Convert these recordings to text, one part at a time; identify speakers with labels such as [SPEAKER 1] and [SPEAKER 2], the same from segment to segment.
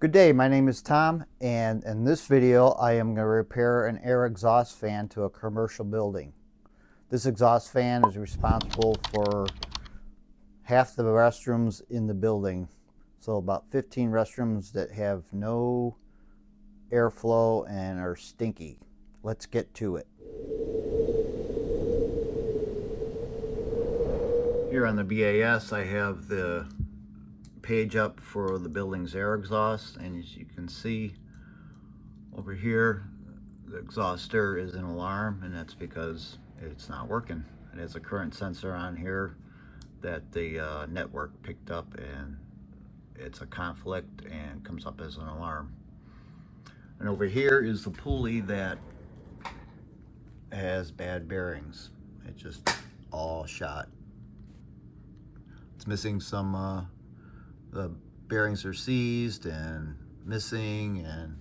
[SPEAKER 1] Good day, my name is Tom, and in this video I am going to repair an air exhaust fan to a commercial building. This exhaust fan is responsible for half the restrooms in the building. So about 15 restrooms that have no airflow and are stinky. Let's get to it. Here on the BAS I have the page up for the building's air exhaust, and as you can see over here the exhauster is an alarm, and that's because it's not working. It has a current sensor on here that the network picked up, and it's a conflict and comes up as an alarm. And over here is the pulley that has bad bearings. It just all shot. It's missing some, the bearings are seized and missing, and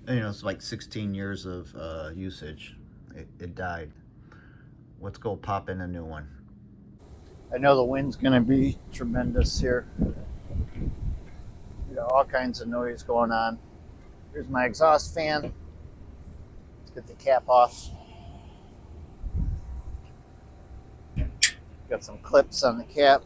[SPEAKER 1] you know, it's like 16 years of usage. It died. Let's go pop in a new one. I know the wind's going to be tremendous here. You got all kinds of noise going on. Here's my exhaust fan. Let's get the cap off. Got some clips on the cap.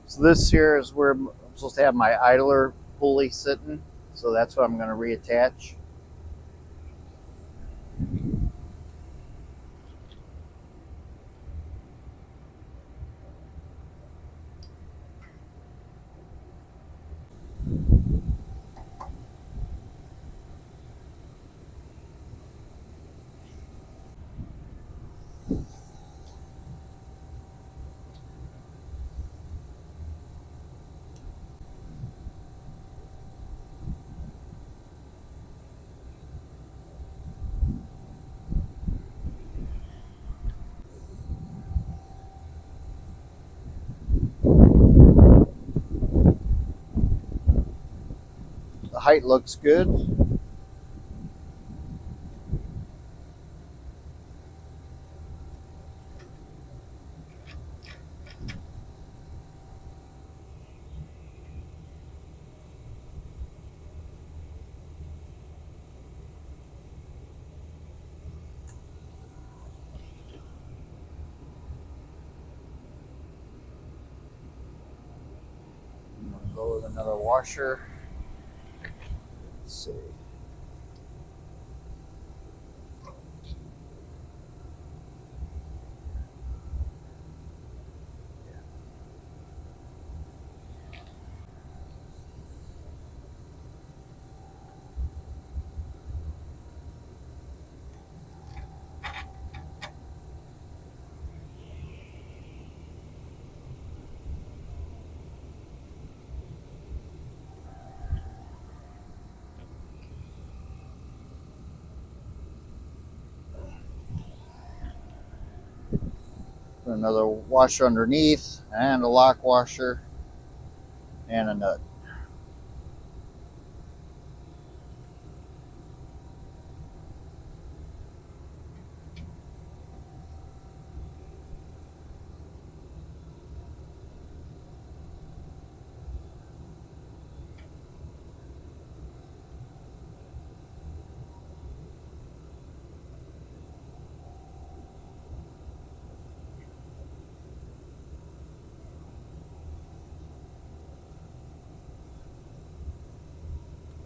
[SPEAKER 1] So this here is where I'm supposed to have my idler pulley sitting. So that's what I'm going to reattach. The height looks good. I'm going to go with another washer. Let's see. Put another washer underneath, and a lock washer, and a nut.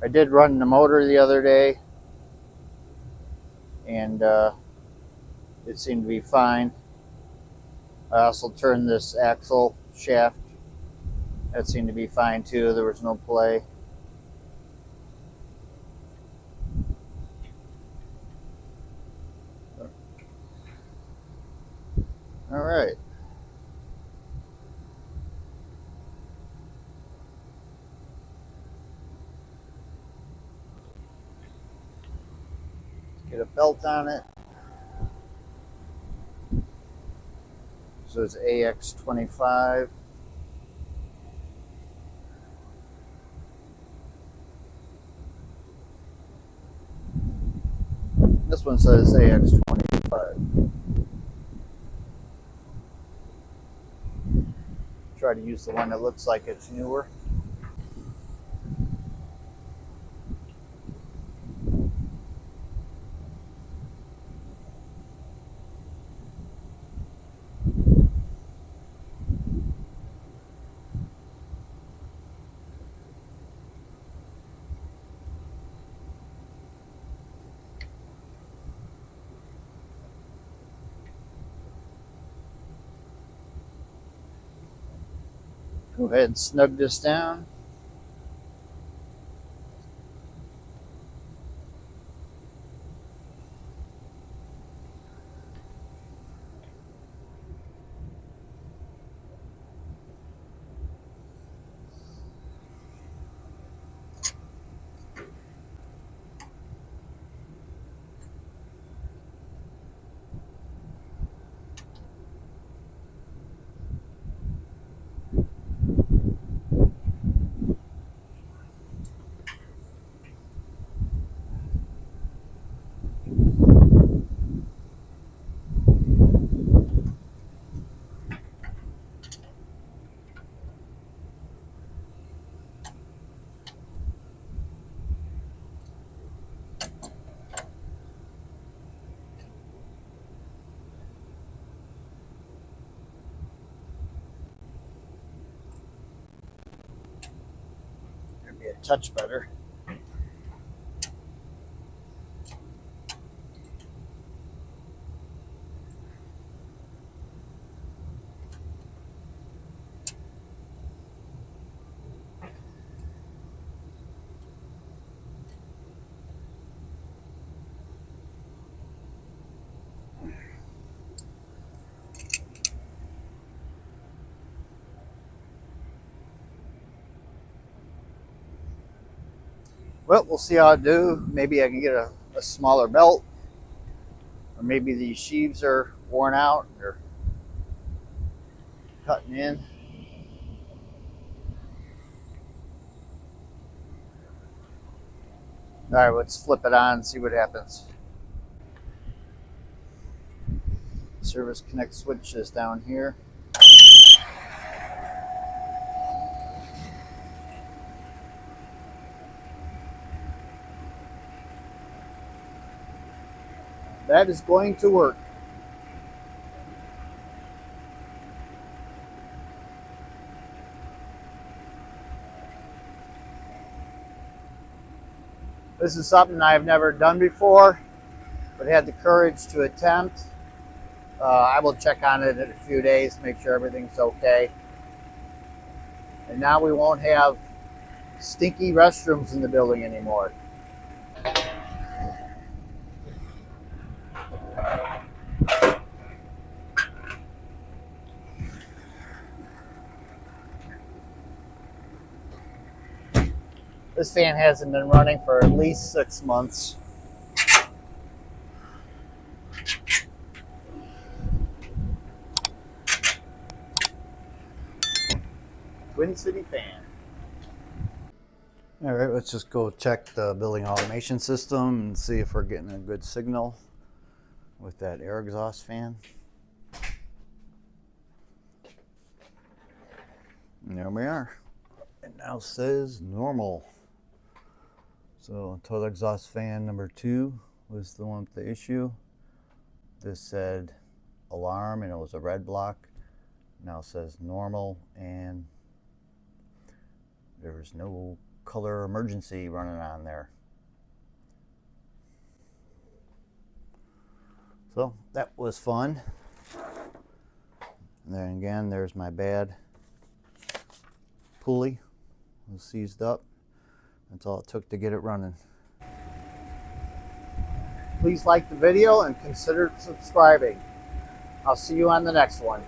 [SPEAKER 1] I did run the motor the other day, and it seemed to be fine. I also turned this axle shaft. That seemed to be fine too. There was no play. All right. Get a belt on it. So it's AX25. This one says AX25. Try to use the one that looks like it's newer. Go ahead and snug this down. It'd be a touch better. Well, we'll see how I do. Maybe I can get a smaller belt, or maybe these sheaves are worn out. They're cutting in. All right, let's flip it on and see what happens. Service connect switch is down here. That is going to work. This is something I've never done before, but had the courage to attempt. I will check on it in a few days, make sure everything's okay. And now we won't have stinky restrooms in the building anymore. This fan hasn't been running for at least 6 months. Twin City fan. All right, let's just go check the building automation system and see if we're getting a good signal with that air exhaust fan. And there we are. It now says normal. So total exhaust fan number 2 was the one with the issue. This said alarm and it was a red block. Now it says normal and there's no color emergency running on there. So that was fun. And then again, there's my bad pulley. It was seized up. That's all it took to get it running. Please like the video and consider subscribing. I'll see you on the next one.